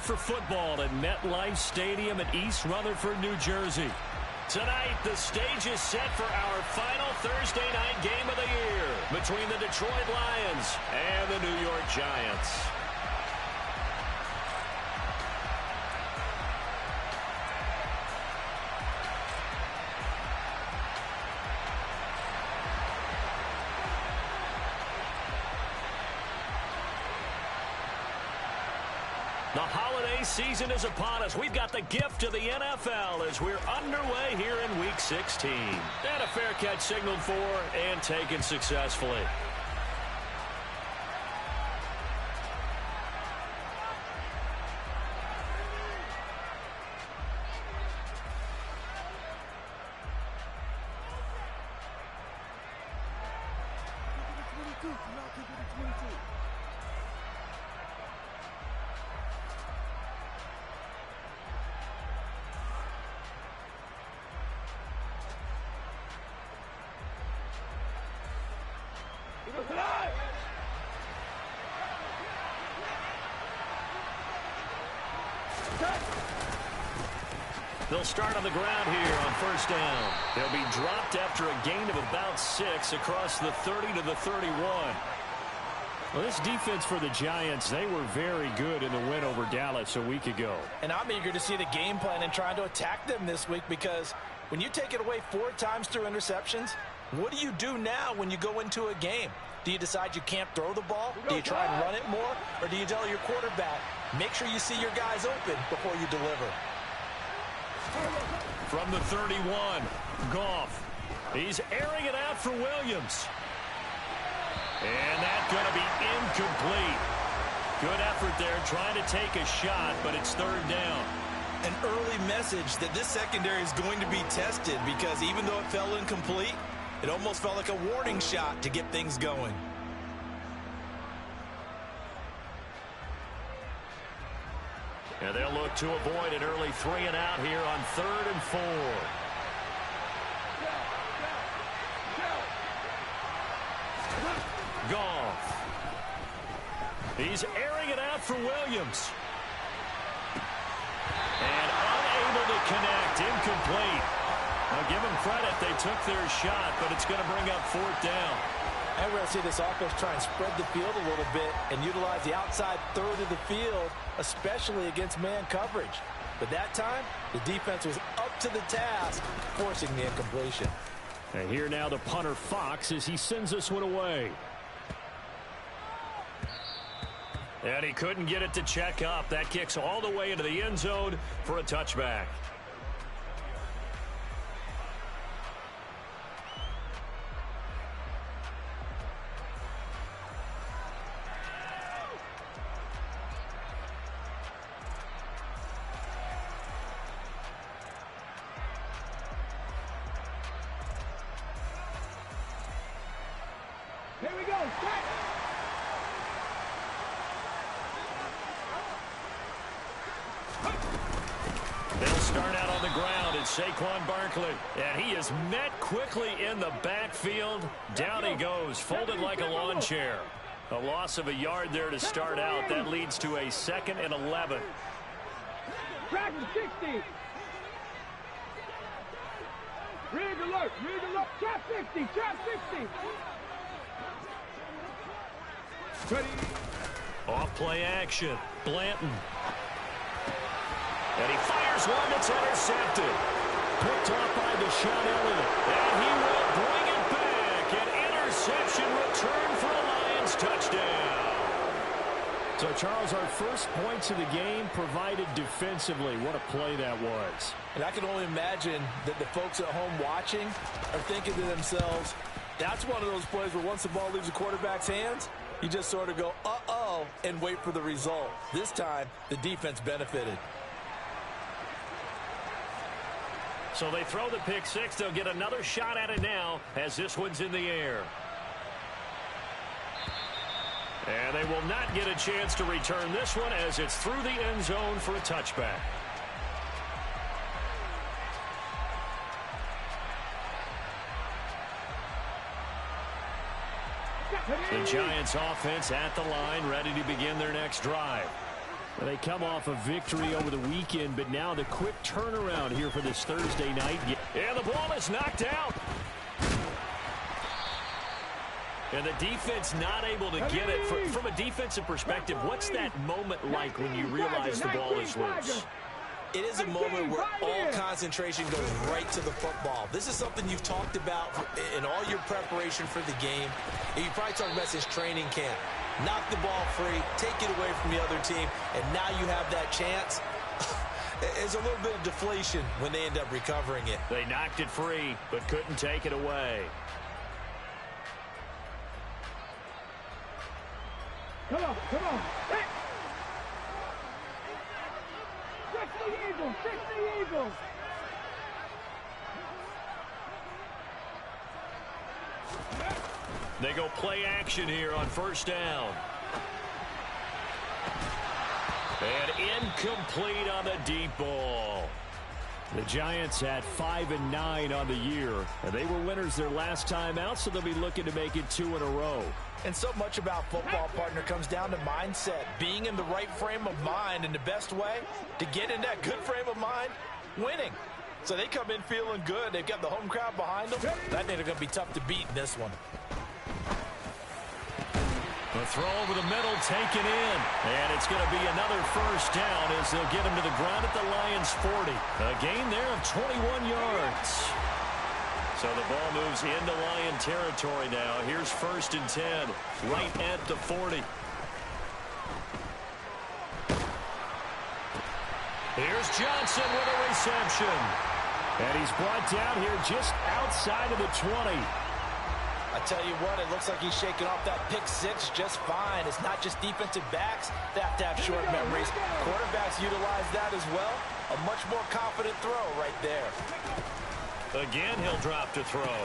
for football at MetLife Stadium in East Rutherford, New Jersey. Tonight, the stage is set for our final Thursday night game of the year between the Detroit Lions and the New York Giants. The holiday season is upon us. We've got the gift of the NFL as we're underway here in Week 16. And a fair catch signaled for and taken successfully. They'll start on the ground here on first down. They'll be dropped after a gain of about 6 across the 30 to the 31. Well, this defense for the Giants, they were very good in the win over Dallas a week ago. And I'm eager to see the game plan and trying to attack them this week, because when you take it away 4 times through interceptions, what do you do now when you go into a game? Do you decide you can't throw the ball? Do you try and run it more? Or do you tell your quarterback, make sure you see your guys open before you deliver? From the 31, Goff. He's airing it out for Williams. And that's going to be incomplete. Good effort there trying to take a shot, but it's third down. An early message that this secondary is going to be tested, because even though it fell incomplete, it almost felt like a warning shot to get things going. And they'll look to avoid an early 3 and out here on 3rd and 4. Goff. He's airing it out for Williams. And unable to connect. Incomplete. Now give them credit. They took their shot, but it's going to bring up 4th down. And we're going to see this offense try and spread the field a little bit and utilize the outside third of the field, especially against man coverage. But that time, the defense was up to the task, forcing the incompletion. And here now the punter, Fox, as he sends this one away. And he couldn't get it to check up. That kicks all the way into the end zone for a touchback. Here we go. Set. They'll start out on the ground. It's Saquon Barkley. And he is met quickly in the backfield. Down he goes, folded like a lawn chair. A loss of a yard there to start out. That leads to a 2nd and 11. Track to 60. Rig alert. Rig alert. Trap 60. Trap 60. Ready. Off play action. Blanton. And he fires one that's intercepted. Picked off by Deshaun Elliott. And he will bring it back. An interception return for a Lions touchdown. So, Charles, our first points of the game provided defensively. What a play that was. And I can only imagine that the folks at home watching are thinking to themselves, that's one of those plays where once the ball leaves the quarterback's hands, you just sort of go, uh-oh, and wait for the result. This time, the defense benefited. So they throw the pick six. They'll get another shot at it now as this one's in the air. And they will not get a chance to return this one as it's through the end zone for a touchback. The Giants offense at the line, ready to begin their next drive. They come off a victory over the weekend, but now the quick turnaround here for this Thursday night. And the ball is knocked out. And the defense not able to get it. From a defensive perspective, what's that moment like when you realize the ball is loose? It is a moment where all concentration goes right to the football. This is something you've talked about in all your preparation for the game. And you probably talked about since training camp. Knock the ball free, take it away from the other team, and now you have that chance. There's a little bit of deflation when they end up recovering it. They knocked it free, but couldn't take it away. Come on, come on. Hey. 60 Eagles, 60 Eagles. They go play action here on first down. And incomplete on the deep ball. The Giants at 5-9 on the year. And they were winners their last time out, so they'll be looking to make it 2 in a row. And so much about football, partner, comes down to mindset. Being in the right frame of mind, and the best way to get in that good frame of mind, winning. So they come in feeling good. They've got the home crowd behind them. I think they're going to be tough to beat in this one. The throw over the middle taken in. And it's going to be another first down as they'll get him to the ground at the Lions' 40. A gain there of 21 yards. So the ball moves into Lion territory now. Here's 1st and 10, right at the 40. Here's Johnson with a reception. And he's brought down here just outside of the 20. I tell you what, it looks like he's shaking off that pick six just fine. It's not just defensive backs that have to have short memories. Quarterbacks utilize that as well. A much more confident throw right there. Again, he'll drop to throw.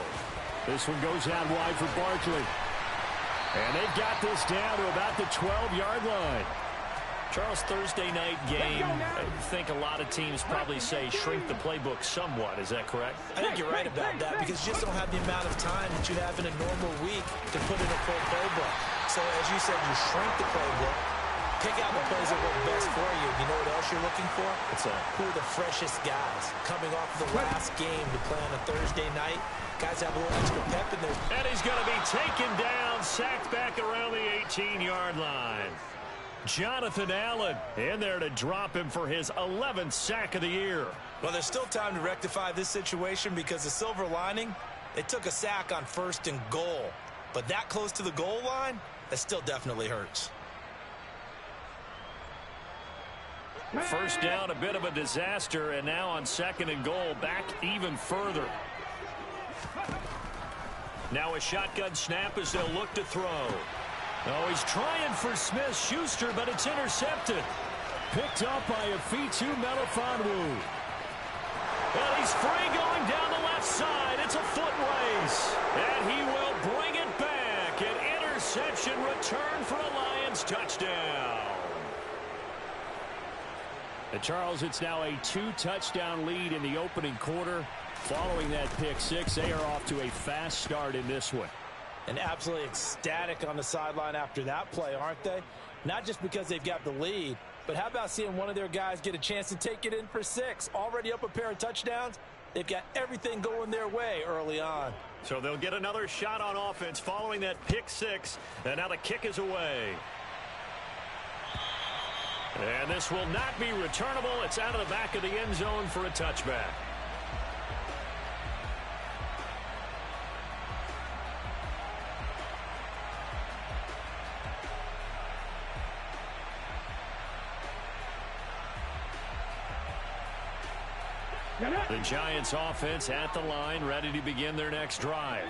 This one goes out wide for Barkley. And they've got this down to about the 12-yard line. Charles, Thursday night game, I think a lot of teams probably say shrink the playbook somewhat. Is that correct? I think you're right about that because you just don't have the amount of time that you have in a normal week to put in a full playbook. So as you said, you shrink the playbook, pick out the plays that work best for you. You know what else you're looking for? What's that? Who are the freshest guys coming off the last game to play on a Thursday night? Guys have a little extra pep in there. And he's going to be taken down, sacked back around the 18-yard line. Jonathan Allen in there to drop him for his 11th sack of the year. Well, there's still time to rectify this situation because the silver lining, they took a sack on 1st and goal. But that close to the goal line, that still definitely hurts. First down, a bit of a disaster, and now on 2nd and goal, back even further. Now a shotgun snap as they'll look to throw. Oh, he's trying for Smith-Schuster, but it's intercepted. Picked up by Afitu Melifonwu. And he's free going down the left side. It's a foot race. And he will bring it back. An interception return for a Lions touchdown. And Charles, it's now a 2-touchdown lead in the opening quarter. Following that pick six, they are off to a fast start in this one. And absolutely ecstatic on the sideline after that play, aren't they? Not just because they've got the lead, but how about seeing one of their guys get a chance to take it in for 6? Already up a pair of touchdowns. They've got everything going their way early on. So they'll get another shot on offense following that pick six. And now the kick is away. And this will not be returnable. It's out of the back of the end zone for a touchback. The Giants offense at the line, ready to begin their next drive.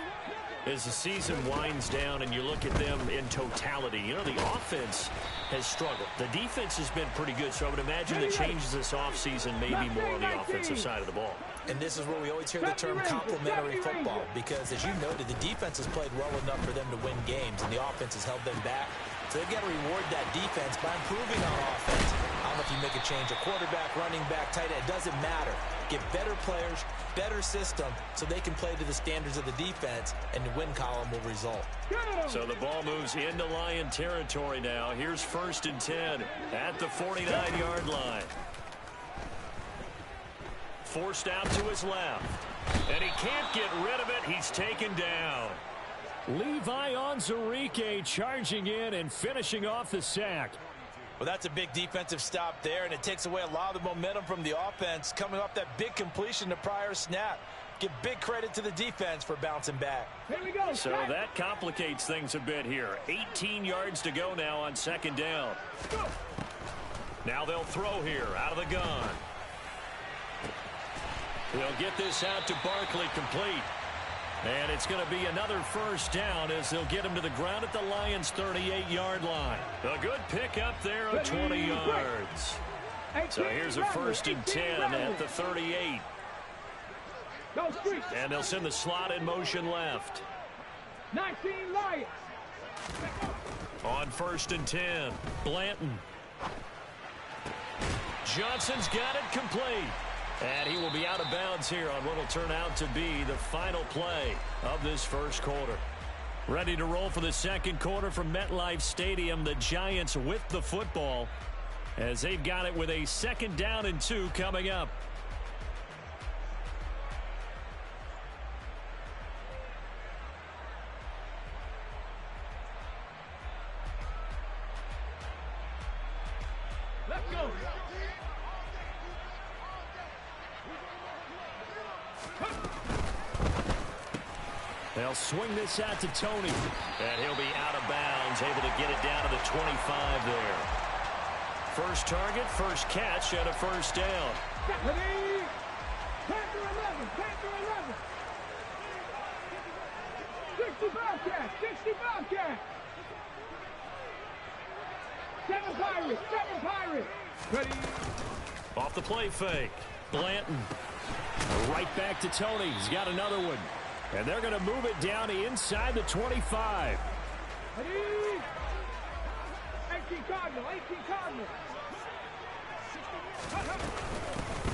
As the season winds down and you look at them in totality, you know, the offense has struggled. The defense has been pretty good, so I would imagine the changes this offseason may be more on the offensive side of the ball. And this is where we always hear the term complementary football because, as you noted, the defense has played well enough for them to win games, and the offense has held them back. So they've got to reward that defense by improving on offense. I don't know if you make a change, a quarterback, running back, tight end, it doesn't matter. Get better players, better system so they can play to the standards of the defense, and the win column will result. So the ball moves into Lion territory now. Here's 1st and 10 at the 49-yard line. Forced out to his left. And he can't get rid of it. He's taken down. Levi Onwuzurike charging in and finishing off the sack. Well, that's a big defensive stop there, and it takes away a lot of the momentum from the offense coming off that big completion the prior snap. Give big credit to the defense for bouncing back. Here we go. So that complicates things a bit here. 18 yards to go now on 2nd down. Now they'll throw here out of the gun. They'll get this out to Barkley, complete. And it's going to be another 1st down as they'll get him to the ground at the Lions' 38-yard line. A good pickup there of 20 yards. So here's a 1st and 10 at the 38. And they'll send the slot in motion left. 19 Lions. On 1st and 10, Blanton. Johnson's got it complete. And he will be out of bounds here on what will turn out to be the final play of this 1st quarter. Ready to roll for the 2nd quarter from MetLife Stadium. The Giants with the football as they've got it with a 2nd down and 2 coming up. Let's go. They'll swing this out to Tony. And he'll be out of bounds, able to get it down to the 25 there. First target, first catch, and a 1st down. Ready? Panther 11, Panther 11. 60 Bobcats, 60 Bobcats. 7 Pirates, 7 Pirates. Ready? Off the play fake. Blanton. Right back to Tony. He's got another one. And they're going to move it down inside the 25. Ready? 18 Cardinal, 18 Cardinal.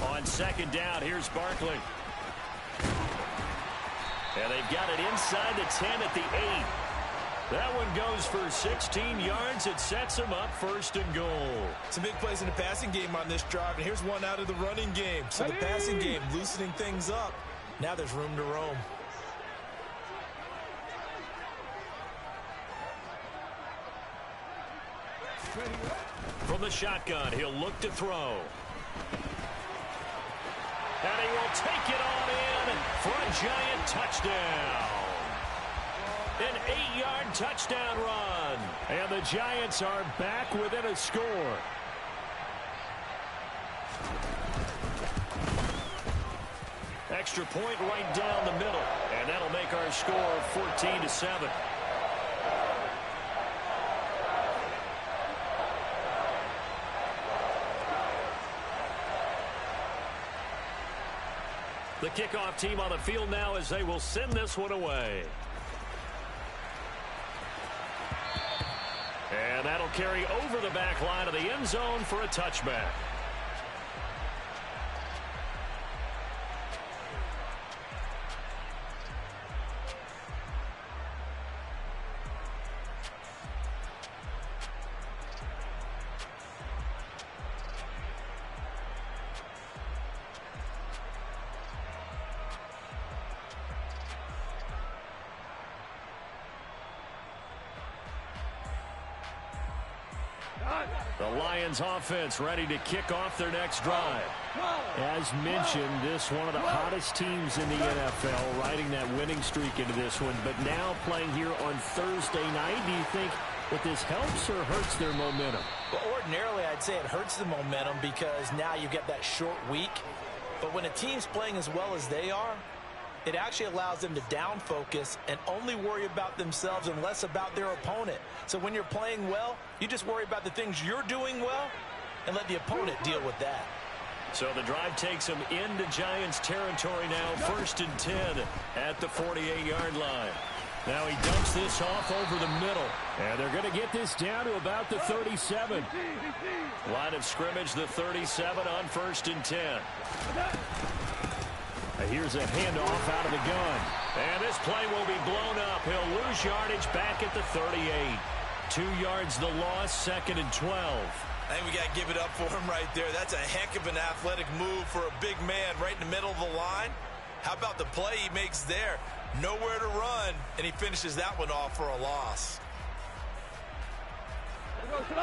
On 2nd down, here's Barkley. And they've got it inside the 10 at the 8. That one goes for 16 yards. It sets them up 1st and goal. Some big plays in the passing game on this drive, and here's one out of the running game. So the passing game loosening things up. Now there's room to roam. From the shotgun, he'll look to throw. And he will take it on in for a Giant touchdown. An 8-yard touchdown run. And the Giants are back within a score. Extra point right down the middle. And that'll make our score 14-7. The kickoff team on the field now as they will send this one away. And that'll carry over the back line of the end zone for a touchback. The Lions offense ready to kick off their next drive. As mentioned, this one of the hottest teams in the NFL, riding that winning streak into this one, but now playing here on Thursday night. Do you think that this helps or hurts their momentum? Well, ordinarily, I'd say it hurts the momentum because now you get that short week. But when a team's playing as well as they are, it actually allows them to down focus and only worry about themselves and less about their opponent. So when you're playing well, you just worry about the things you're doing well and let the opponent deal with that. So the drive takes them into Giants territory now, 1st and 10 at the 48-yard line. Now he dumps this off over the middle, and they're going to get this down to about the 37. Line of scrimmage, the 37 on 1st and 10. Here's a handoff out of the gun. And this play will be blown up. He'll lose yardage back at the 38. 2 yards the loss, 2nd and 12. I think we got to give it up for him right there. That's a heck of an athletic move for a big man right in the middle of the line. How about the play he makes there? Nowhere to run, and he finishes that one off for a loss.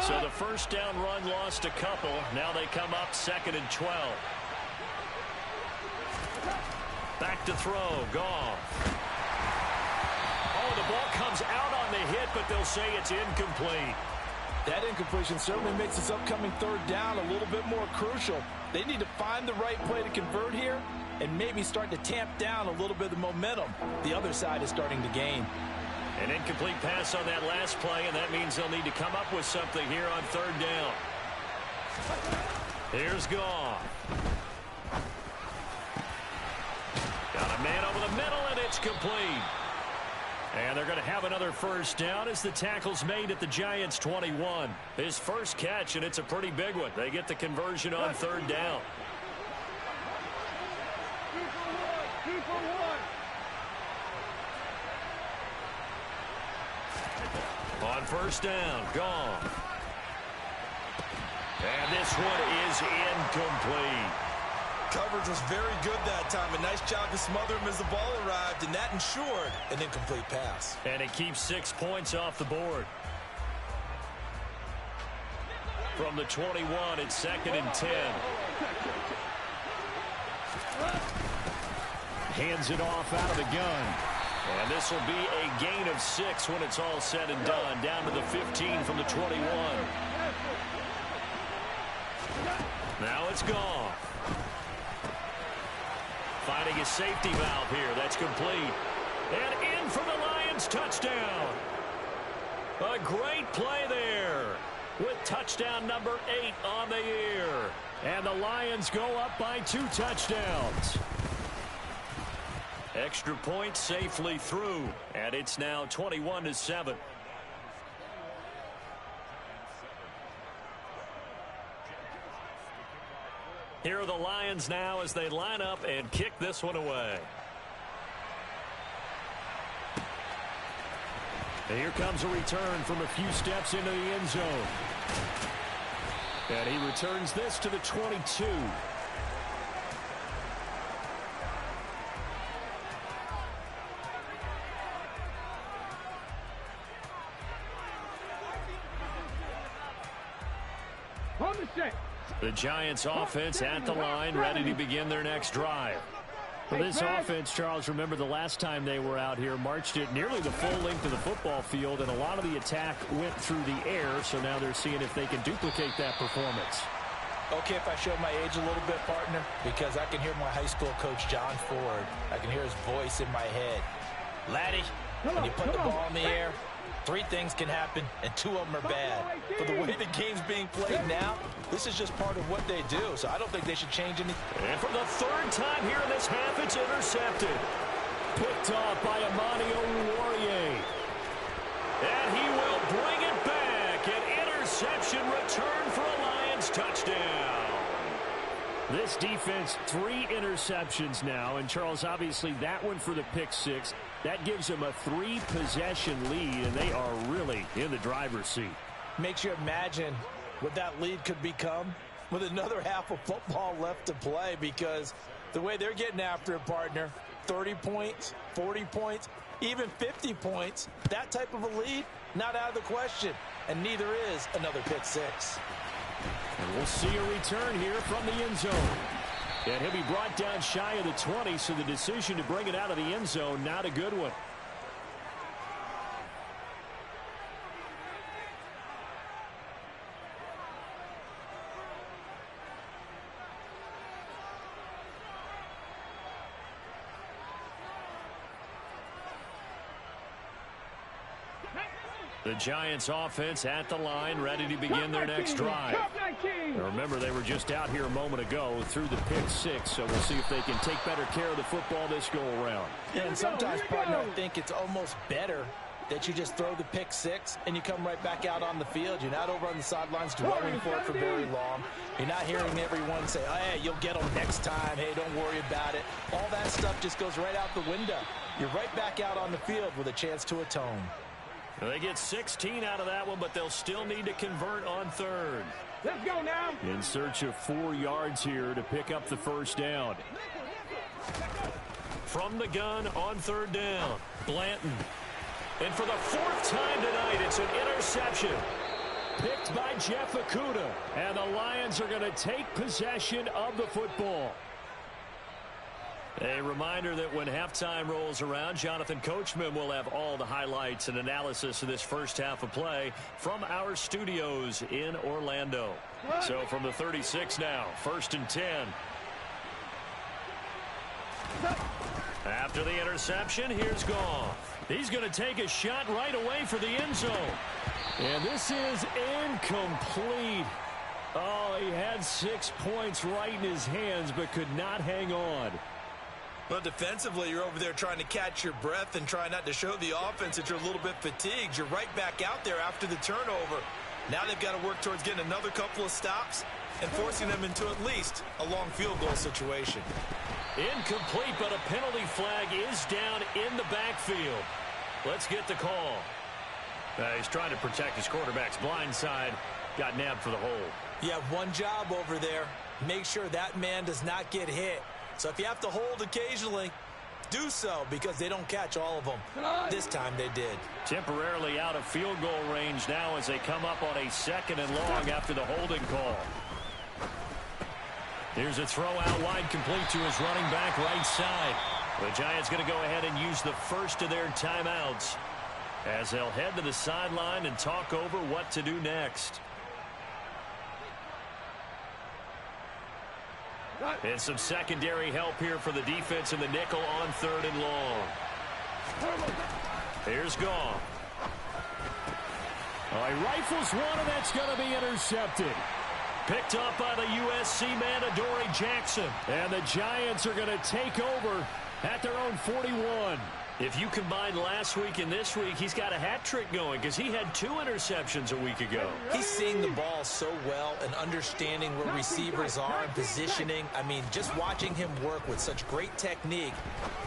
So the first down run lost a couple. Now they come up 2nd and 12. Back to throw. Goff. Oh, the ball comes out on the hit, but they'll say it's incomplete. That incompletion certainly makes this upcoming 3rd down a little bit more crucial. They need to find the right play to convert here and maybe start to tamp down a little bit of the momentum the other side is starting to gain. An incomplete pass on that last play, and that means they'll need to come up with something here on 3rd down. Here's Goff. Got a man over the middle, and it's complete. And they're going to have another first down as the tackle's made at the Giants' 21. His first catch, and it's a pretty big one. They get the conversion on 3rd down. 2 for 1. On 1st down, Goff. And this one is incomplete. Coverage was very good that time. A nice job to smother him as the ball arrived, and that ensured an incomplete pass. And it keeps 6 points off the board. From the 21, it's 2nd and 10. Hands it off out of the gun. And this will be a gain of 6 when it's all said and done. Down to the 15 from the 21. Now it's Goff. Finding a safety valve here. That's complete. And in for the Lions touchdown. A great play there with touchdown number 8 on the year. And the Lions go up by 2 touchdowns. Extra point safely through. And it's now 21-7. Here are the Lions now as they line up and kick this one away. And here comes a return from a few steps into the end zone. And he returns this to the 22. On the set. The Giants offense at the line, ready to begin their next drive. For this offense, Charles, remember the last time they were out here, marched it nearly the full length of the football field, and a lot of the attack went through the air, so now they're seeing if they can duplicate that performance. Okay, if I show my age a little bit, partner, because I can hear my high school coach, John Ford. I can hear his voice in my head. Laddie, when you put the ball in the air, 3 things can happen, and 2 of them are bad. For the way the game's being played now, this is just part of what they do, so I don't think they should change anything. And for the 3rd time here in this half, it's intercepted. Picked off by Amani Oruwariye. And he will bring it back. An interception return for a Lions touchdown. This defense, 3 interceptions now, and Charles, obviously that one for the pick 6. That gives them a 3-possession lead, and they are really in the driver's seat. Makes you imagine what that lead could become with another half of football left to play, because the way they're getting after it, partner, 30 points, 40 points, even 50 points, that type of a lead, not out of the question, and neither is another pick 6. And we'll see a return here from the end zone. And he'll be brought down shy of the 20, so the decision to bring it out of the end zone, not a good one. The Giants offense at the line, ready to begin their next drive. Now remember, they were just out here a moment ago through the pick 6, so we'll see if they can take better care of the football this go around. And sometimes, partner, I think it's almost better that you just throw the pick six and you come right back out on the field. You're not over on the sidelines dwelling for it for very long. You're not hearing everyone say, oh, hey, you'll get them next time. Hey, don't worry about it. All that stuff just goes right out the window. You're right back out on the field with a chance to atone. Well, they get 16 out of that one, but they'll still need to convert on third. Let's go now. In search of 4 yards here to pick up the first down. From the gun on third down, Blanton. And for the 4th time tonight, it's an interception. Picked by Jeff Okudah. And the Lions are going to take possession of the football. A reminder that when halftime rolls around, Jonathan Coachman will have all the highlights and analysis of this first half of play from our studios in Orlando. So from the 36 now, 1st and 10. After the interception, here's Goff. He's going to take a shot right away for the end zone. And this is incomplete. Oh, he had 6 points right in his hands but could not hang on. Well, defensively, you're over there trying to catch your breath and try not to show the offense that you're a little bit fatigued. You're right back out there after the turnover. Now they've got to work towards getting another couple of stops and forcing them into at least a long field goal situation. Incomplete, but a penalty flag is down in the backfield. Let's get the call. He's trying to protect his quarterback's blind side. Got nabbed for the hold. You have one job over there. Make sure that man does not get hit. So if you have to hold occasionally, do so, because they don't catch all of them. This time they did. Temporarily out of field goal range now as they come up on a 2nd and long after the holding call. Here's a throw out wide, complete to his running back right side. The Giants going to go ahead and use the first of their timeouts as they'll head to the sideline and talk over what to do next. And some secondary help here for the defense in the nickel on 3rd and long. Here's Goff. He rifles one, and that's going to be intercepted. Picked up by the USC man, Adoree Jackson. And the Giants are going to take over at their own 41. If you combine last week and this week, he's got a hat trick going because he had 2 interceptions a week ago. He's seeing the ball so well and understanding where receivers are and positioning. I mean, just watching him work with such great technique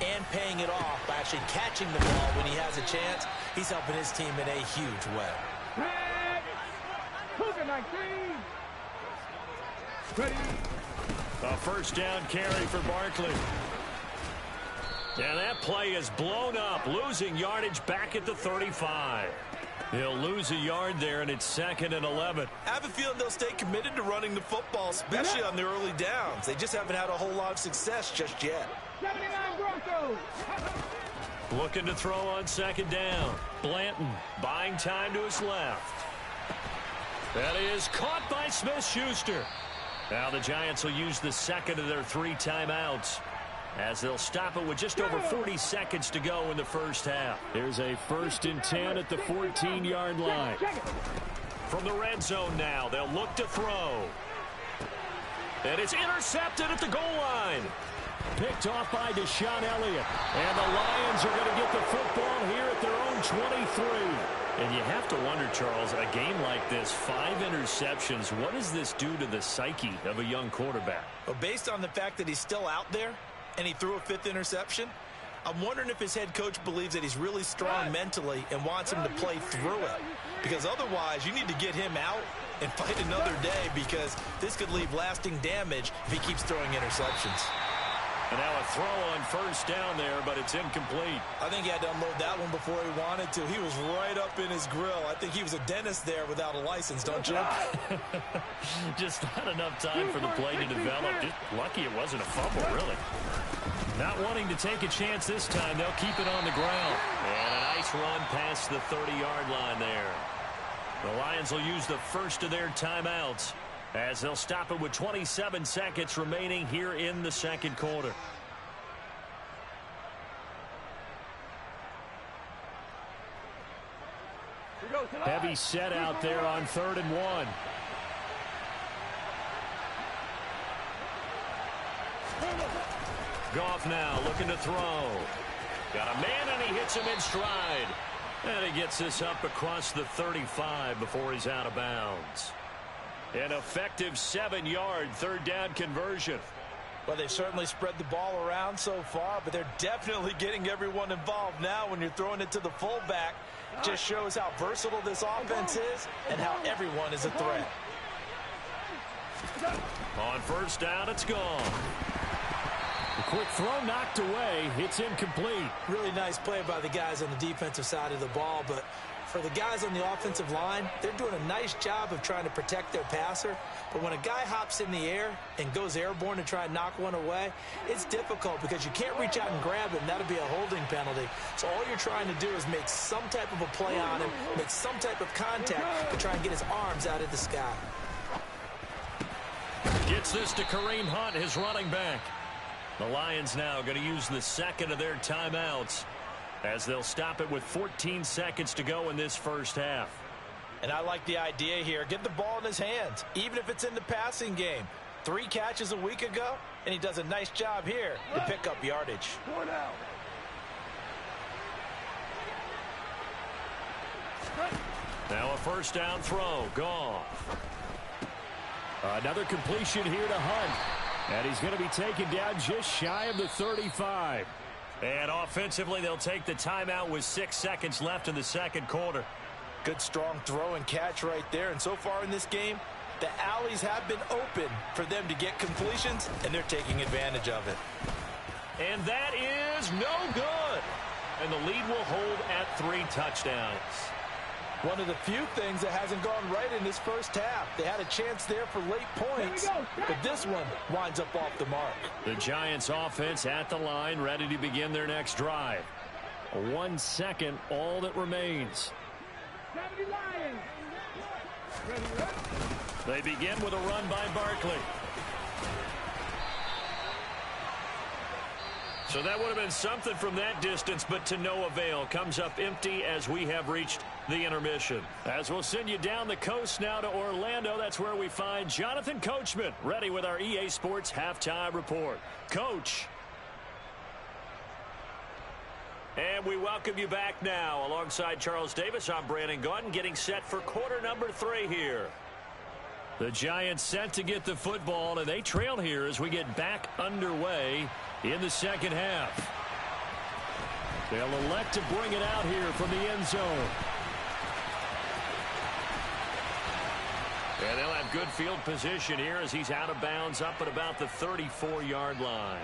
and paying it off by actually catching the ball when he has a chance, he's helping his team in a huge way. A first down carry for Barkley. And that play is blown up, losing yardage back at the 35. He'll lose a yard there, and it's 2nd and 11. I have a feeling they'll stay committed to running the football, especially on the early downs. They just haven't had a whole lot of success just yet. 79 Broncos. Looking to throw on 2nd down. Blanton buying time to his left. That is caught by Smith-Schuster. Now the Giants will use the 2nd of their 3 timeouts, as they'll stop it with just over 40 seconds to go in the first half. Here's a 1st and 10 at the 14-yard line. From the red zone now, they'll look to throw. And it's intercepted at the goal line. Picked off by Deshaun Elliott. And the Lions are going to get the football here at their own 23. And you have to wonder, Charles, a game like this, 5 interceptions, what does this do to the psyche of a young quarterback? Well, based on the fact that he's still out there, and he threw a 5th interception, I'm wondering if his head coach believes that he's really strong mentally and wants him to play through it. Because otherwise, you need to get him out and fight another day, because this could leave lasting damage if he keeps throwing interceptions. And now a throw on 1st down there, but it's incomplete. I think he had to unload that one before he wanted to. He was right up in his grill. I think he was a dentist there without a license, don't you? Just not enough time for the play to develop. Just lucky it wasn't a fumble, really. Not wanting to take a chance this time, they'll keep it on the ground. And a nice run past the 30-yard line there. The Lions will use the first of their timeouts, as they'll stop it with 27 seconds remaining here in the 2nd quarter. Heavy set out there on 3rd and 1. Goff now looking to throw. Got a man, and he hits him in stride. And he gets this up across the 35 before he's out of bounds. An effective 7-yard third down conversion. Well, they've certainly spread the ball around so far, but they're definitely getting everyone involved now when you're throwing it to the fullback. Just shows how versatile this offense is and how everyone is a threat. On first down, it's gone. A quick throw knocked away. It's incomplete. Really nice play by the guys on the defensive side of the ball, but for the guys on the offensive line, they're doing a nice job of trying to protect their passer. But when a guy hops in the air and goes airborne to try and knock one away, it's difficult because you can't reach out and grab him. That'll be a holding penalty. So all you're trying to do is make some type of a play on him, make some type of contact to try and get his arms out of the sky. Gets this to Kareem Hunt, his running back. The Lions now going to use the second of their timeouts as they'll stop it with 14 seconds to go in this first half. And I like the idea here. Get the ball in his hands, even if it's in the passing game. 3 catches a week ago, and he does a nice job here to pick up yardage. Now a first down throw. Gone. Another completion here to Hunt. And he's going to be taken down just shy of the 35. And offensively, they'll take the timeout with 6 seconds left in the second quarter. Good strong throw and catch right there. And so far in this game, the alleys have been open for them to get completions, and they're taking advantage of it. And that is no good. And the lead will hold at 3 touchdowns. One of the few things that hasn't gone right in this first half. They had a chance there for late points, but this one winds up off the mark. The Giants offense at the line, ready to begin their next drive. 1 second, all that remains. They begin with a run by Barkley. So that would have been something from that distance, but to no avail. Comes up empty as we have reached the intermission. As we'll send you down the coast now to Orlando, that's where we find Jonathan Coachman, ready with our EA Sports Halftime Report. Coach. And we welcome you back now. Alongside Charles Davis, I'm Brandon Gaudin, getting set for quarter number 3 here. The Giants set to get the football, and they trail here as we get back underway in the second half. They'll elect to bring it out here from the end zone. And they'll have good field position here as he's out of bounds up at about the 34-yard line.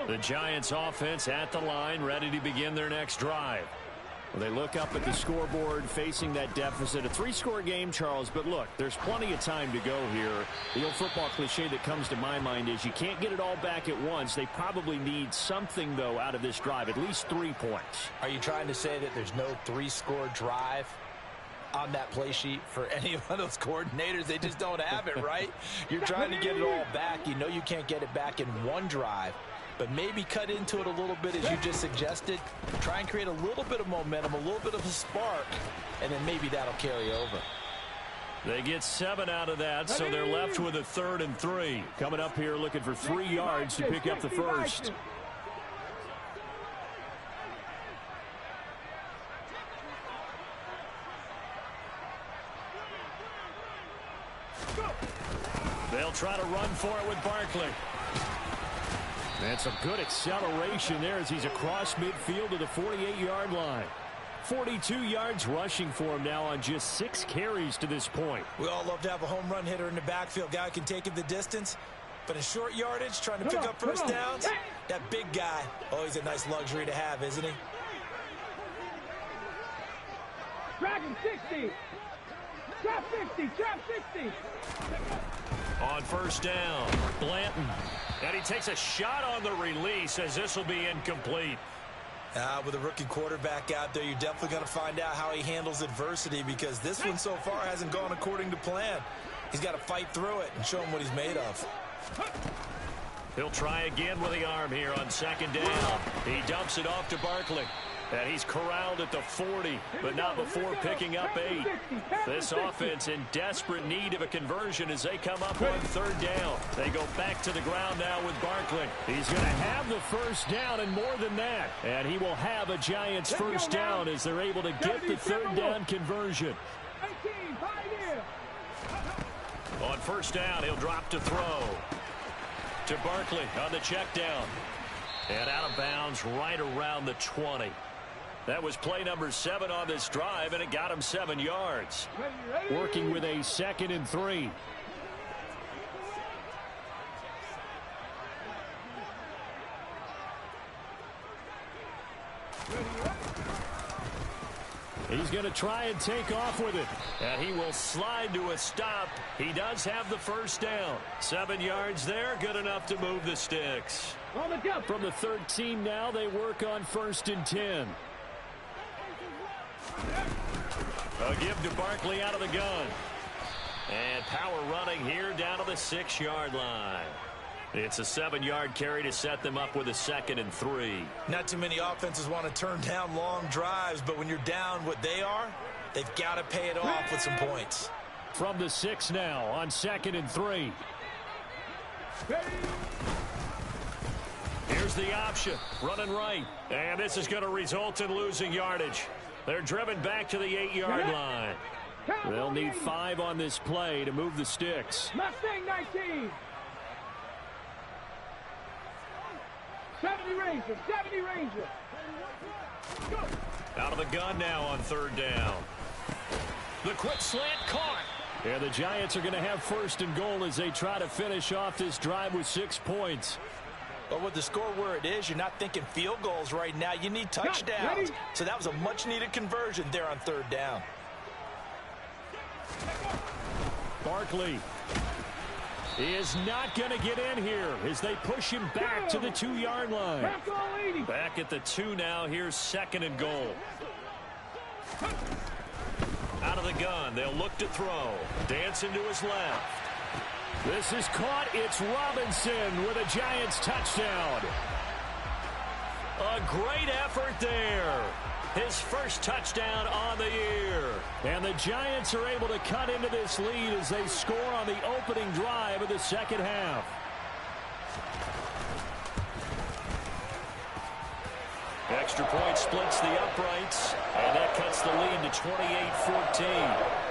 The Giants offense at the line, ready to begin their next drive. Well, they look up at the scoreboard facing that deficit. A 3-score game, Charles, but look, there's plenty of time to go here. The old football cliche that comes to my mind is you can't get it all back at once. They probably need something, though, out of this drive, at least 3 points. Are you trying to say that there's no 3-score drive on that play sheet for any of those coordinators? They just don't have it, right? You're trying to get it all back. You know you can't get it back in one drive. But maybe cut into it a little bit, as you just suggested. Try and create a little bit of momentum, a little bit of a spark, and then maybe that'll carry over. They get 7 out of that, so they're left with a 3rd and 3. Coming up here looking for 3 yards to pick up the first. They'll try to run for it with Barkley. And some good acceleration there as he's across midfield to the 48-yard line. 42 yards rushing for him now on just 6 carries to this point. We all love to have a home run hitter in the backfield. Guy who can take him the distance. But in short yardage, trying to pick up first downs, that big guy, always a nice luxury to have, isn't he? Dragon 60. Trap 50. Trap 60. On first down, Blanton. And he takes a shot on the release as this will be incomplete. With a rookie quarterback out there, you're definitely going to find out how he handles adversity, because this one so far hasn't gone according to plan. He's got to fight through it and show him what he's made of. He'll try again with the arm here on second down. He dumps it off to Barkley. And he's corralled at the 40, but not before picking up 8. This offense in desperate need of a conversion as they come up on third down. They go back to the ground now with Barkley. He's going to have the first down and more than that. And he will have a Giants first down as they're able to get the third down conversion. On first down, he'll drop to throw. To Barkley on the check down. And out of bounds right around the 20. That was play number 7 on this drive, and it got him 7 yards. Working with a 2nd and 3. He's going to try and take off with it. And he will slide to a stop. He does have the first down. 7 yards there, good enough to move the sticks. From the 13 now, they work on 1st and 10. A give to Barkley out of the gun. And power running here down to the 6-yard line. It's a 7-yard carry to set them up with a 2nd and 3. Not too many offenses want to turn down long drives, but when you're down what they are, they've got to pay it off with some points. From the 6 now on 2nd and 3. Here's the option, running right. And this is going to result in losing yardage. They're driven back to the 8-yard line. They'll need 5 on this play to move the sticks. Mustang 19. 70 Ranger, 70 Ranger. Out of the gun now on third down. The quick slant caught. And the Giants are going to have 1st and goal as they try to finish off this drive with 6 points. But with the score where it is, you're not thinking field goals right now. You need touchdowns. So that was a much-needed conversion there on third down. Barkley is not going to get in here as they push him back to the 2-yard line. Back at the 2 now. Here's 2nd and goal. Out of the gun. They'll look to throw. Dancing to his left. This is caught. It's Robinson with a Giants touchdown. A great effort there. His first touchdown on the year. And the Giants are able to cut into this lead as they score on the opening drive of the second half. Extra point splits the uprights, and that cuts the lead to 28-14.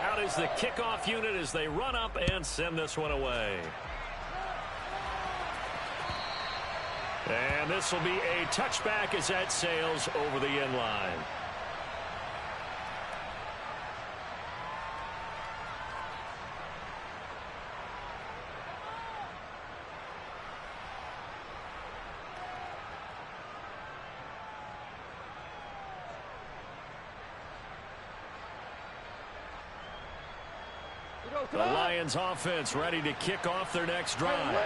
Out is the kickoff unit as they run up and send this one away. And this will be a touchback as that sails over the end line. The Lions offense ready to kick off their next drive.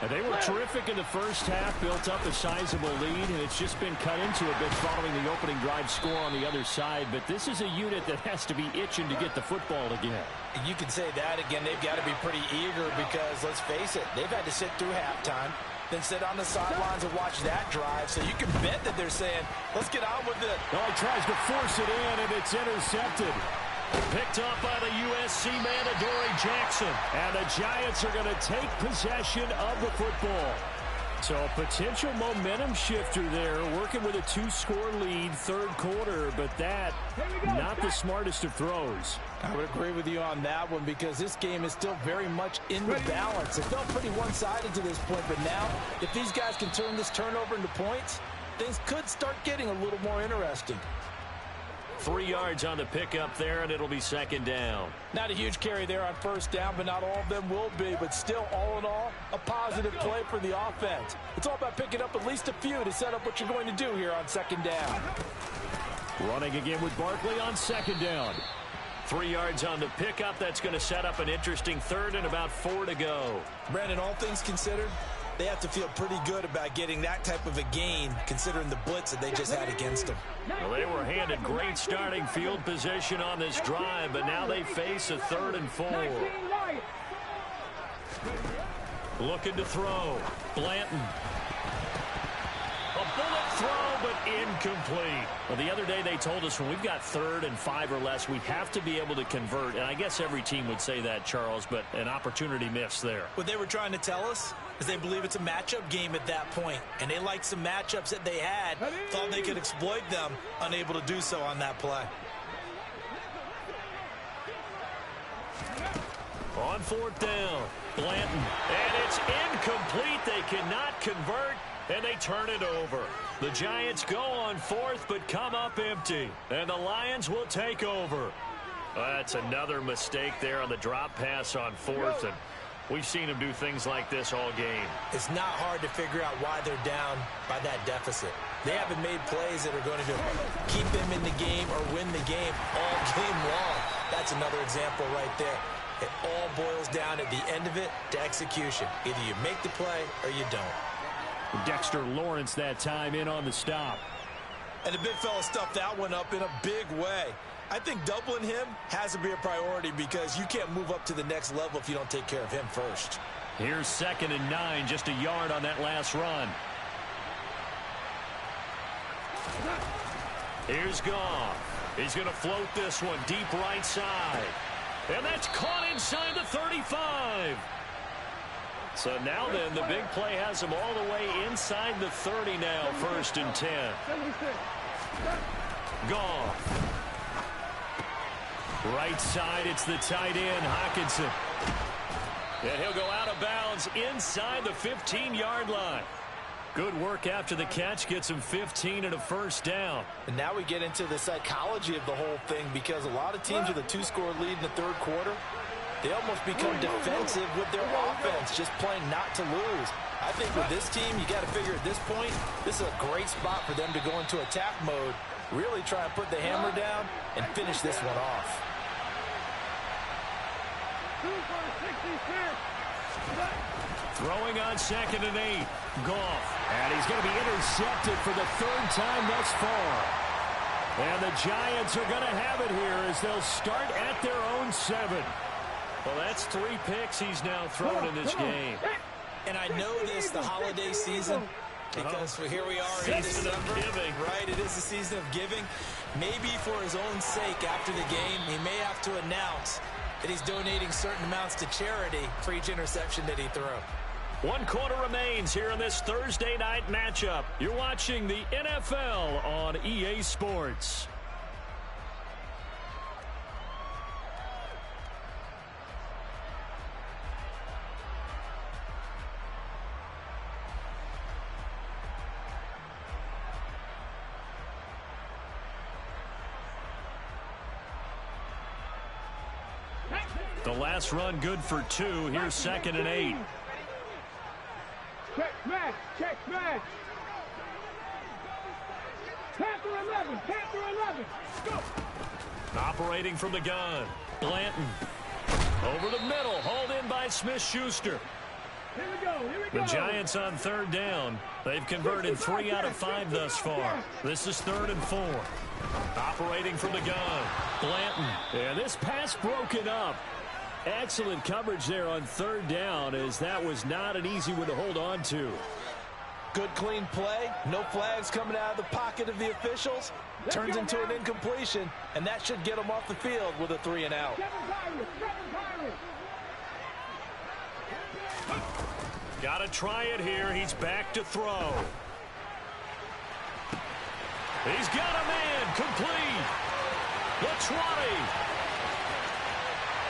And they were terrific in the first half, built up a sizable lead, and it's just been cut into a bit following the opening drive score on the other side. But this is a unit that has to be itching to get the football again. You can say that again. They've got to be pretty eager because, let's face it, they've had to sit through halftime, then sit on the sidelines and watch that drive. So you can bet that they're saying, let's get on with it. Oh, he tries to force it in, and it's intercepted. Picked up by the USC man, Adoree Jackson. And the Giants are going to take possession of the football. So a potential momentum shifter there, working with a 2-score lead, third quarter, but that not the smartest of throws. I would agree with you on that one because this game is still very much in the balance. It felt pretty one-sided to this point, but now if these guys can turn this turnover into points, things could start getting a little more interesting. 3 yards on the pickup there, and it'll be second down. Not a huge carry there on first down, but not all of them will be. But still, all in all, a positive play for the offense. It's all about picking up at least a few to set up what you're going to do here on second down. Running again with Barkley on second down. 3 yards on the pickup. That's going to set up an interesting third and about 4 to go. Brandon, all things considered, they have to feel pretty good about getting that type of a gain considering the blitz that they just had against them. Well, they were handed great starting field position on this drive, but now they face a 3rd and 4. Looking to throw. Blanton. A bullet throw, but incomplete. Well, the other day they told us when we've got 3rd and 5 or less, we have to be able to convert. And I guess every team would say that, Charles, but an opportunity missed there. What they were trying to tell us is they believe it's a matchup game at that point. And they liked some matchups that they had, thought they could exploit them, unable to do so on that play. On 4th down, Blanton. And it's incomplete. They cannot convert, and they turn it over. The Giants go on 4th, but come up empty. And the Lions will take over. That's another mistake there on the drop pass on 4th. And we've seen them do things like this all game. It's not hard to figure out why they're down by that deficit. They haven't made plays that are going to keep them in the game or win the game all game long. That's another example right there. It all boils down at the end of it to execution. Either you make the play or you don't. Dexter Lawrence that time in on the stop. And the big fella stuffed that one up in a big way. I think doubling him has to be a priority because you can't move up to the next level if you don't take care of him first. Here's 2nd and 9, just a yard on that last run. Here's Goff. He's going to float this one deep right side. And that's caught inside the 35. So now then, the big play has him all the way inside the 30 now, 1st and 10. Goff. Right side, it's the tight end, Hockenson. And he'll go out of bounds inside the 15-yard line. Good work after the catch, gets him 15 and a 1st down. And now we get into the psychology of the whole thing because a lot of teams with a 2-score lead in the 3rd quarter, they almost become defensive with their offense, just playing not to lose. I think with this team, you got to figure at this point, this is a great spot for them to go into attack mode, really try and put the hammer down and finish this one off. Throwing on 2nd and 8. Goff. And he's going to be intercepted for the 3rd time thus far. And the Giants are going to have it here as they'll start at their own 7. Well, that's 3 picks he's now thrown in this game. And I know this, the holiday season, because here we are in December. Right, it is the season of giving. Maybe for his own sake after the game, he may have to announce that he's donating certain amounts to charity for each interception that he threw. 1 quarter remains here in this Thursday night matchup. You're watching the NFL on EA Sports. The last run good for 2. Here's 2nd and 8. Check smash, check smash. Panther 11, Panther 11. Go. Operating from the gun. Blanton. Over the middle. Hauled in by Smith-Schuster. Here we go, here we go. The Giants on 3rd down. They've converted 3 out of 5 thus far. This is 3rd and 4. Operating from the gun. Blanton. And this pass broken up. Excellent coverage there on 3rd down, as that was not an easy one to hold on to. Good clean play. No flags coming out of the pocket of the officials. Turns into an incompletion, and that should get him off the field with a 3 and out. Got to try it here. He's back to throw. He's got a man complete. The 20.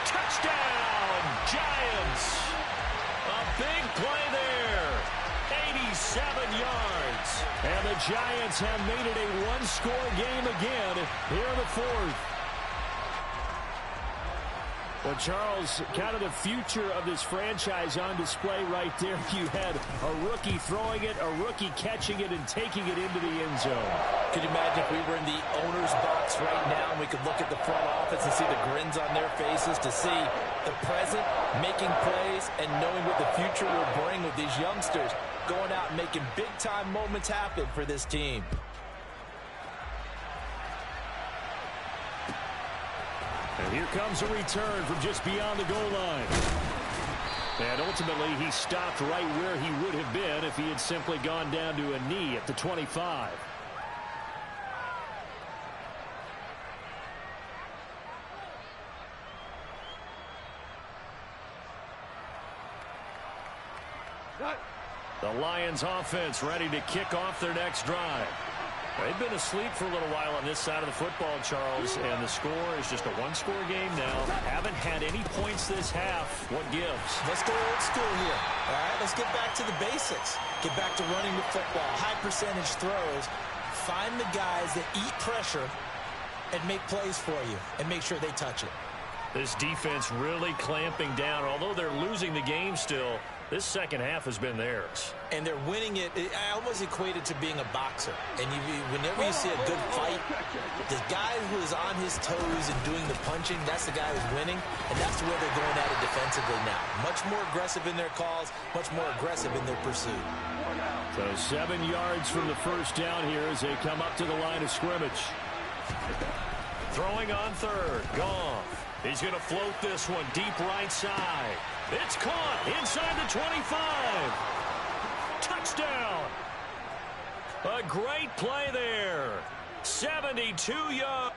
Touchdown, Giants. A big play there. 87 yards. And the Giants have made it a 1-score game again here in the 4th. Well, Charles, kind of the future of this franchise on display right there. You had a rookie throwing it, a rookie catching it, and taking it into the end zone. Could you imagine if we were in the owner's box right now and we could look at the front office and see the grins on their faces, to see the present, making plays, and knowing what the future will bring with these youngsters going out and making big-time moments happen for this team. And here comes a return from just beyond the goal line. And ultimately, he stopped right where he would have been if he had simply gone down to a knee at the 25. The Lions offense ready to kick off their next drive. They've been asleep for a little while on this side of the football, Charles, and the score is just a one-score game now. Haven't had any points this half. What gives? Let's go old school here. All right, let's get back to the basics. Get back to running the football, high percentage throws. Find the guys that eat pressure and make plays for you and make sure they touch it. This defense really clamping down. Although they're losing the game still, this second half has been theirs. And they're winning it. I almost equate it to being a boxer. And whenever you see a good fight, the guy who is on his toes and doing the punching, that's the guy who's winning. And that's where they're going at it defensively now. Much more aggressive in their calls, much more aggressive in their pursuit. So 7 yards from the first down here as they come up to the line of scrimmage. Throwing on third. Goff. He's going to float this one deep right side. It's caught inside the 25. Touchdown. A great play there. 72 yards.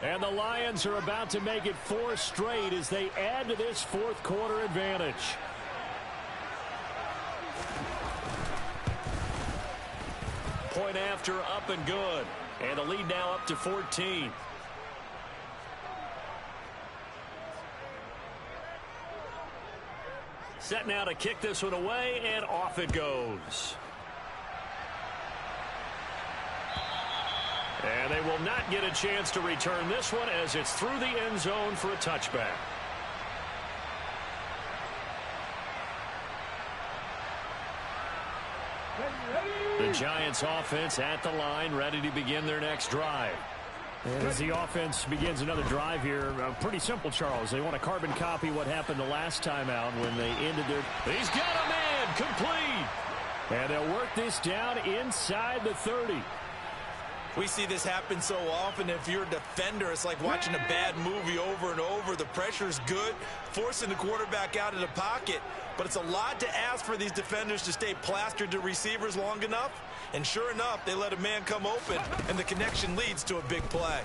And the Lions are about to make it 4 straight as they add to this fourth quarter advantage. Point after, up and good. And the lead now up to 14. Set now to kick this one away, and off it goes. And they will not get a chance to return this one as it's through the end zone for a touchback. The Giants offense at the line, ready to begin their next drive. And as the offense begins another drive here, pretty simple, Charles. They want to carbon copy what happened the last time out when they ended their... He's got a man, complete! And they'll work this down inside the 30. We see this happen so often. If you're a defender, it's like watching a bad movie over and over. The pressure's good, forcing the quarterback out of the pocket. But it's a lot to ask for these defenders to stay plastered to receivers long enough. And sure enough, they let a man come open, and the connection leads to a big play.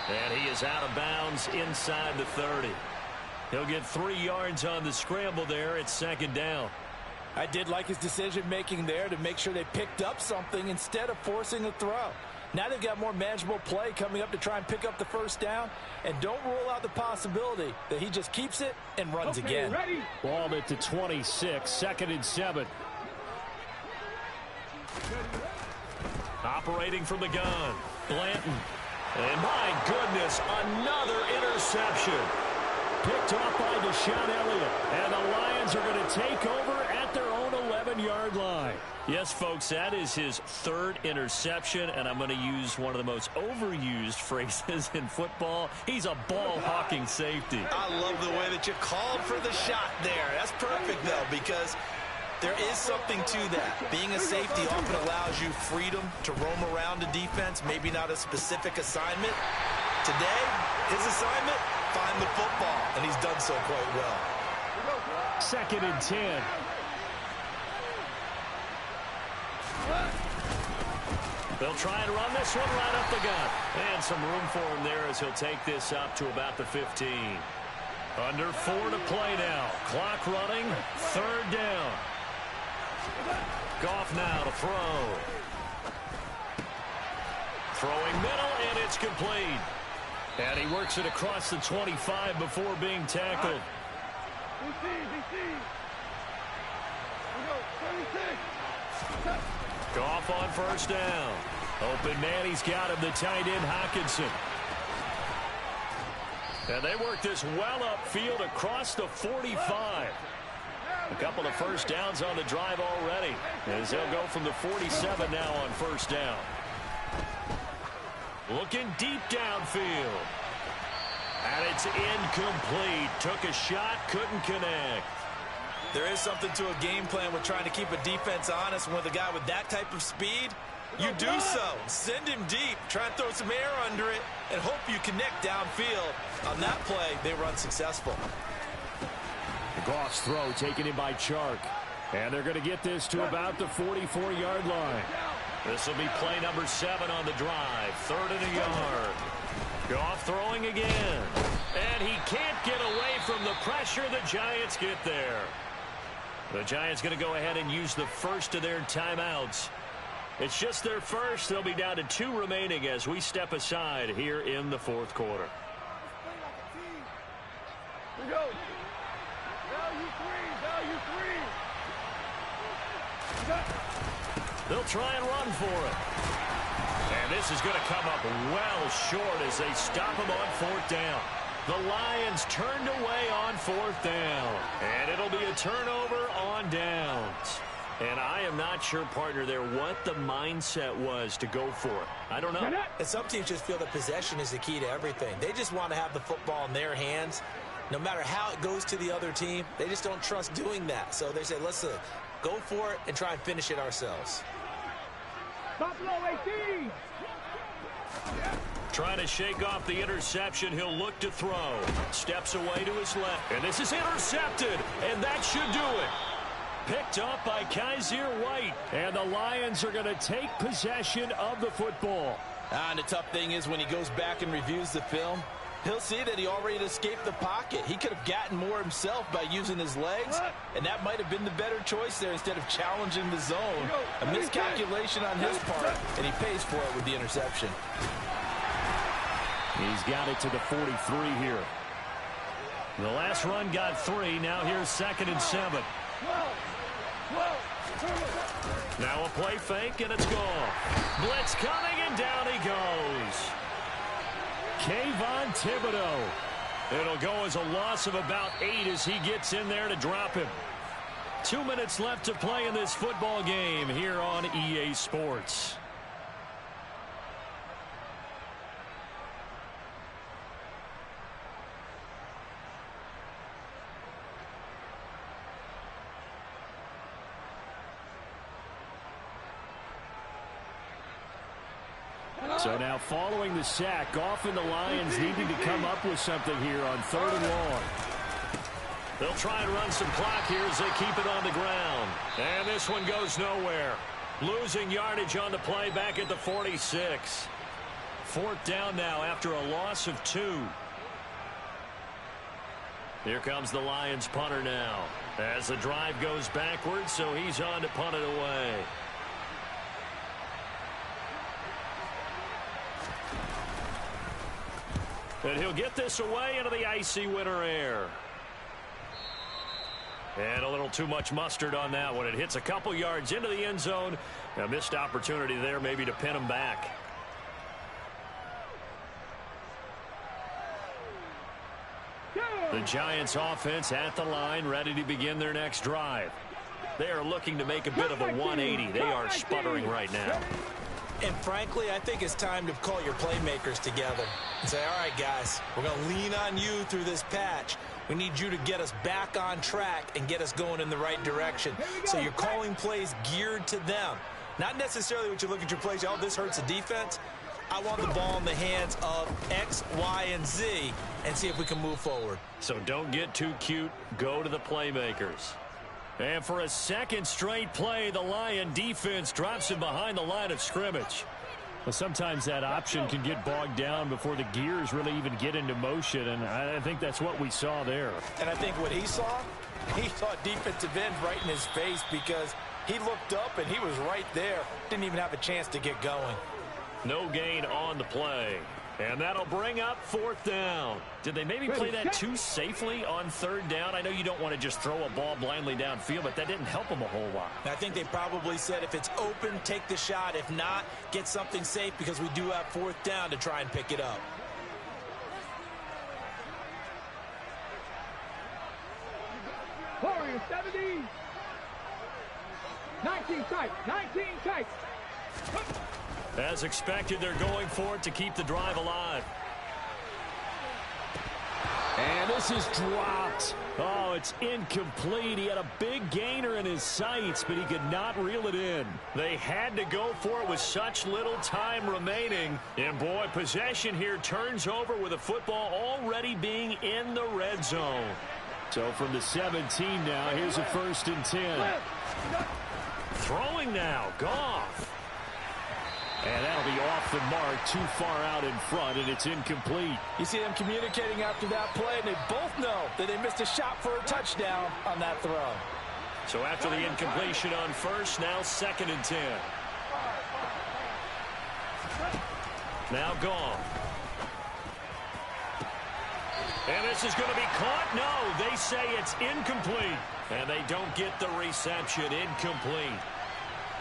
And he is out of bounds inside the 30. He'll get 3 yards on the scramble there. It's second down. I did like his decision-making there to make sure they picked up something instead of forcing a throw. Now they've got more manageable play coming up to try and pick up the first down. And don't rule out the possibility that he just keeps it and runs again. Ready. Ball at the 26, 2nd and 7. Operating from the gun, Blanton. And my goodness, another interception. Picked off by Deshaun Elliott. And the Lions are going to take over at their own 11-yard line. Yes, folks, that is his 3rd interception, and I'm going to use one of the most overused phrases in football. He's a ball-hawking safety. I love the way that you called for the shot there. That's perfect, though, because there is something to that. Being a safety often allows you freedom to roam around the defense, maybe not a specific assignment. Today, his assignment, find the football, and he's done so quite well. 2nd and 10. They'll try and run this one right up the gut. And some room for him there as he'll take this up to about the 15. Under 4 to play now. Clock running. 3rd down. Goff now to throw. Throwing middle, and it's complete. And he works it across the 25 before being tackled. Goff on first down. Open man, he's got him, the tight end, Hockenson. And they work this well upfield across the 45. A couple of first downs on the drive already, as they'll go from the 47 now on first down. Looking deep downfield. And it's incomplete. Took a shot, couldn't connect. There is something to a game plan with trying to keep a defense honest. With a guy with that type of speed, you do so. Send him deep. Try and throw some air under it and hope you connect downfield. On that play, they were unsuccessful. Goff's throw taken in by Chark. And they're going to get this to about the 44-yard line. This will be play number 7 on the drive. 3rd and a yard. Goff throwing again. And he can't get away from the pressure. The Giants get there. The Giants going to go ahead and use the first of their timeouts. It's just their first. They'll be down to 2 remaining as we step aside here in the 4th quarter. Here we go. Value three. They'll try and run for it. And this is going to come up well short as they stop him on 4th down. The Lions turned away on 4th down. And it'll be a turnover on downs. And I am not sure, partner, there what the mindset was to go for it. I don't know. And some teams just feel that possession is the key to everything. They just want to have the football in their hands. No matter how it goes to the other team, they just don't trust doing that. So they say, listen, go for it and try and finish it ourselves. Buffalo 18. Trying to shake off the interception. He'll look to throw. Steps away to his left. And this is intercepted. And that should do it. Picked up by Kaiser White. And the Lions are going to take possession of the football. And the tough thing is when he goes back and reviews the film, he'll see that he already escaped the pocket. He could have gotten more himself by using his legs, and that might have been the better choice there instead of challenging the zone. A miscalculation on his part, and he pays for it with the interception. He's got it to the 43 here. The last run got 3. Now here's 2nd and 7. Now a play fake, and it's gone. Blitz coming, and down he goes. Kayvon Thibodeaux. It'll go as a loss of about 8 as he gets in there to drop him. 2 minutes left to play in this football game here on EA Sports. So now following the sack, Goff and the Lions needing to come up with something here on 3rd and long. They'll try and run some clock here as they keep it on the ground. And this one goes nowhere. Losing yardage on the play back at the 46. 4th down now after a loss of 2. Here comes the Lions punter now. As the drive goes backwards, so he's on to punt it away. And he'll get this away into the icy winter air. And a little too much mustard on that one. It hits a couple yards into the end zone. A missed opportunity there maybe to pin him back. The Giants offense at the line, ready to begin their next drive. They are looking to make a bit of a 180. They are sputtering right now. And frankly, I think it's time to call your playmakers together and say, all right, guys, we're going to lean on you through this patch. We need you to get us back on track and get us going in the right direction. So you're calling plays geared to them. Not necessarily what you look at your plays, oh, this hurts the defense. I want the ball in the hands of X, Y, and Z and see if we can move forward. So don't get too cute. Go to the playmakers. And for a second straight play, the Lion defense drops him behind the line of scrimmage. Well, sometimes that option can get bogged down before the gears really even get into motion, and I think that's what we saw there. And I think what he saw defensive end right in his face because he looked up and he was right there. Didn't even have a chance to get going. No gain on the play. And that'll bring up 4th down. Did they maybe play that too safely on 3rd down? I know you don't want to just throw a ball blindly downfield, but that didn't help them a whole lot. I think they probably said if it's open, take the shot. If not, get something safe because we do have 4th down to try and pick it up. Warriors 70. 19 tight. 19 tight. As expected, they're going for it to keep the drive alive. And this is dropped. Oh, it's incomplete. He had a big gainer in his sights, but he could not reel it in. They had to go for it with such little time remaining. And boy, possession here turns over with the football already being in the red zone. So from the 17 now, here's a 1st and 10. Throwing now, Goff. And that'll be off the mark, too far out in front, and it's incomplete. You see them communicating after that play, and they both know that they missed a shot for a touchdown on that throw. So after the incompletion on first, now 2nd and 10. Now Goff. And this is going to be caught. No, they say it's incomplete. And they don't get the reception. Incomplete.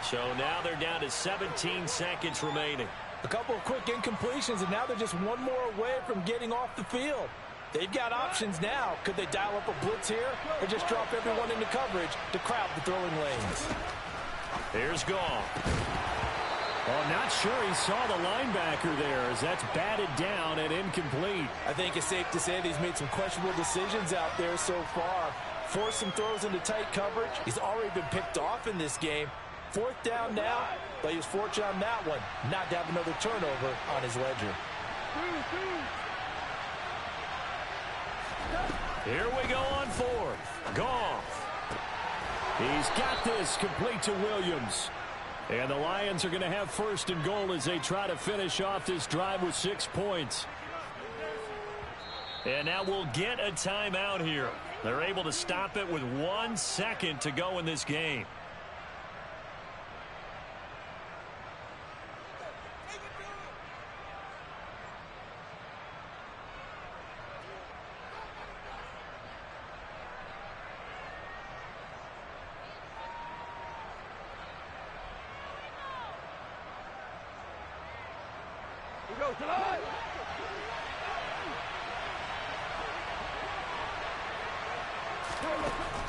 So now they're down to 17 seconds remaining. A couple of quick incompletions, and now they're just one more away from getting off the field. They've got options now. Could they dial up a blitz here or just drop everyone into coverage to crowd the throwing lanes? Here's Goff. Well, I'm not sure he saw the linebacker there as that's batted down and incomplete. I think it's safe to say that he's made some questionable decisions out there so far. Forced some throws into tight coverage. He's already been picked off in this game. 4th down now, but he was fortunate on that one not to have another turnover on his ledger. Here we go on 4th. Goff. He's got this complete to Williams. And the Lions are going to have 1st and goal as they try to finish off this drive with 6 points. And now we'll get a timeout here. They're able to stop it with 1 second to go in this game.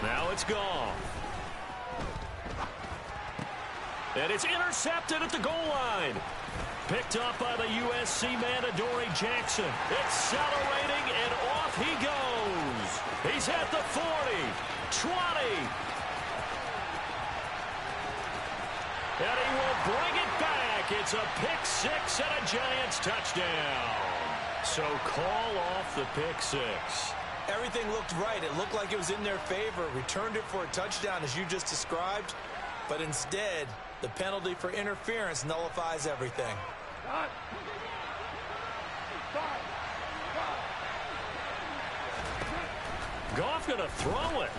Now it's Goff. And it's intercepted at the goal line. Picked up by the USC man, Adoree Jackson. Accelerating, and off he goes. He's at the 40, 20. And he will bring it back. It's a pick 6 and a Giants touchdown. So call off the pick 6. Everything looked right. It looked like it was in their favor. Returned it for a touchdown, as you just described. But instead, the penalty for interference nullifies everything. Goff going to throw it.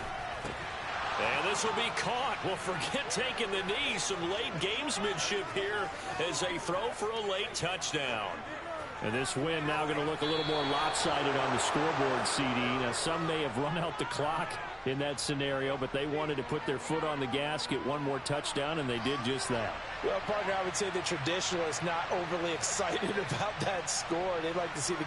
And this will be caught. Well, forget taking the knee. Some late gamesmanship here as they throw for a late touchdown. And this win now going to look a little more lopsided on the scoreboard, CD. Now, some may have run out the clock in that scenario, but they wanted to put their foot on the gas, get one more touchdown, and they did just that. Well, partner, I would say the traditionalists not overly excited about that score. They'd like to see the